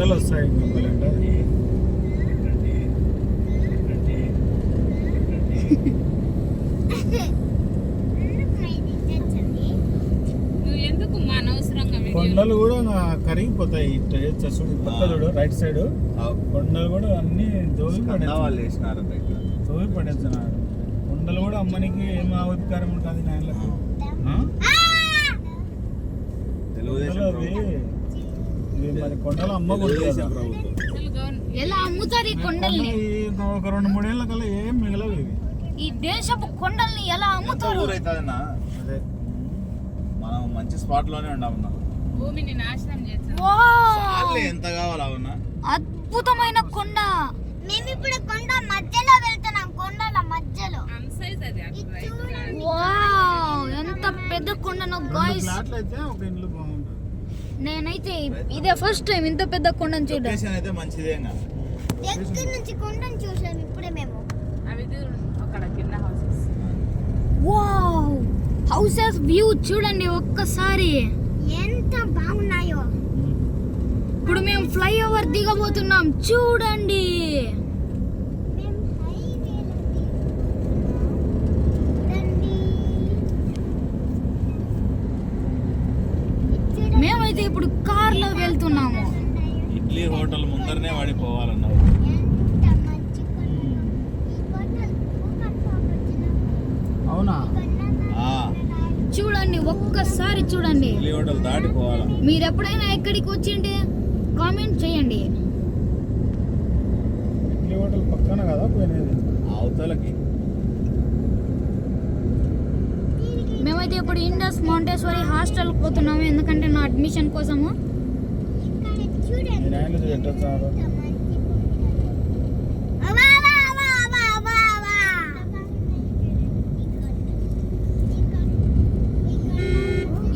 కొండలు వస్తాయి ఎందుకు అనవసరంగా కొండలు కూడా కరిగిపోతాయి. చూడు పక్క చూడు రైట్ సైడ్ కొండలు కూడా అన్ని తోవి పడేస్తున్నారు. కొండలు కూడా అమ్మనికి ఏం అధికారం ఉంటుంది నాయనలకు. మరి కొండలు అమ్మకూడదు కదా. ఎలా అమ్ముతారు ఈ కొండల్ని? ఒక 2-3 ఏళ్ళ కల్లా ఏం మిగలవు ఇవి. ఈ దేశపు కొండల్ని ఎలా అమ్ముతారు? అదే మనం మంచి స్పాట్ లోనే ఉన్నామన్నా. భూమిని నాశనం చేస్తాం. ఎంత కావాలా ఉన్నా అద్భుతమైన కొండ. మేము ఇప్పుడు కొండ మధ్యలో వెళ్తున్నాం. కొండల మధ్యలో వావ్, ఎంత పెద్ద కొండనో గాయ్స్. ఫ్లాట్లు అయితే ఒక ఇల్లు బాగుంటుంది. నేనైతే ఇదే ఫస్ట్ టైం ఇంత పెద్ద కొండను చూడడం. లొకేషన్ అయితే మంచిదేగా. దగ్గర నుంచి కొండను చూసాం ఇప్పుడే మేము. అవి అక్కడ కింద హౌసెస్. వావ్, హౌసెస్ వ్యూ చూడండి ఒక్కసారి ఎంత బాగున్నాయో. ఇప్పుడు మేము ఫ్లైఓవర్ దిగబోతున్నాం చూడండి. మేమైతే ఇప్పుడు కార్ లో వెళ్తున్నాము. ఇడ్లీ హోటల్ ముందరనే వాడిపోవాలన్నావు. అవునా? చూడండి ఒక్కసారి చూడండి. ఇడ్లీ హోటల్ దాటిపోవాలా. మీరు ఎప్పుడైనా ఎక్కడికి వచ్చింటే కామెంట్ చేయండి. ఇడ్లీ హోటల్ పక్కన కదా పోయినది అవతలకి. మేమైతే ఇప్పుడు ఇండస్ మౌంటేశ్వరి హాస్టల్ పోతున్నాము, ఎందుకంటే నా అడ్మిషన్ కోసము.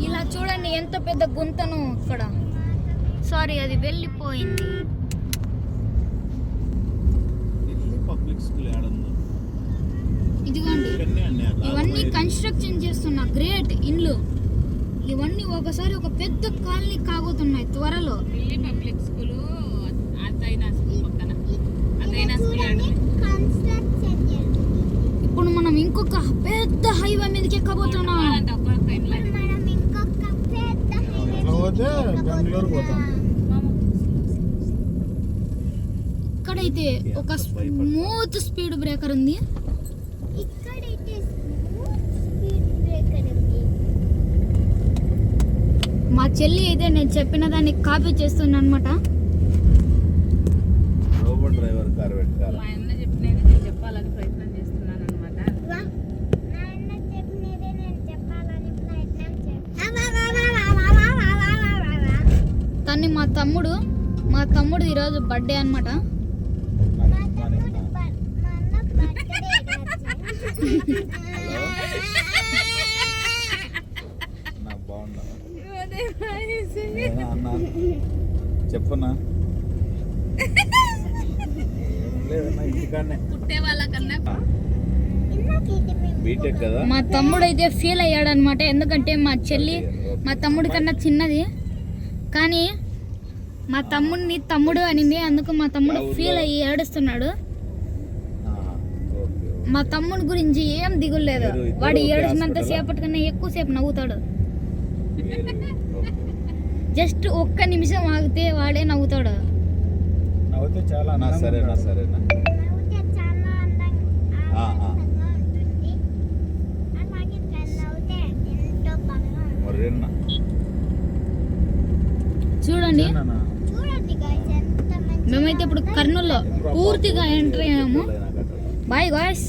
ఇలా చూడండి ఎంత పెద్ద గుంతను ఇక్కడ. సారీ, అది వెళ్ళిపోయింది. పబ్లిక్ స్కూల్ ఏడుందో ఇదిగోండి, ఇవన్నీ కన్స్ట్రక్షన్ చేస్తున్న గ్రేట్ ఇండ్లు. ఇవన్నీ ఒకసారి ఒక పెద్ద కాలనీ కాగుతున్నాయి త్వరలో. ఢిల్లీ పబ్లిక్ స్కూల్ అదైనా స్కూల్ పక్కన అదైనా స్కూల్. ఇప్పుడు మనం ఇంకొక పెద్ద హైవే మీదకి ఎక్కబోతున్నాం. బెంగళూరు పోతాం. ఇక్కడైతే ఒక స్మూత్ స్పీడ్ బ్రేకర్ ఉంది. మా చెల్లి అయితే నేను చెప్పిన దాన్ని కాపీ చేస్తుంది అనమాట. రోబో డ్రైవర్ కార్ పెట్టాలి. మా అన్న చెప్పినది నేను చెప్పాలని ప్రయత్నం చేస్తున్నాను అనమాట. తన్ని మా తమ్ముడు ఈరోజు బర్త్డే అనమాట. చెప్పనా పుట్టే వాళ్ళకన్నా బీటెక్ కదా. మా తమ్ముడు అయితే ఫీల్ అయ్యాడు అనమాట, ఎందుకంటే మా చెల్లి మా తమ్ముడి కన్నా చిన్నది, కానీ మా తమ్ముడిని తమ్ముడు అనింది. అందుకు మా తమ్ముడు ఫీల్ అయ్యి ఏడుస్తున్నాడు. మా తమ్ముడి గురించి ఏం దిగులేదు. వాడు ఏడుస్తున్నంత సేపటి కన్నా ఎక్కువసేపు నవ్వుతాడు. జస్ట్ ఒక్క నిమిషం ఆగితే వాడే నవ్వుతాడు. నవ్వుతే చాలా. సరేనా సరేనా. చూడండి, మేమైతే ఇప్పుడు కర్నూలులో పూర్తిగా ఎంటర్ అయ్యాము. Bye guys.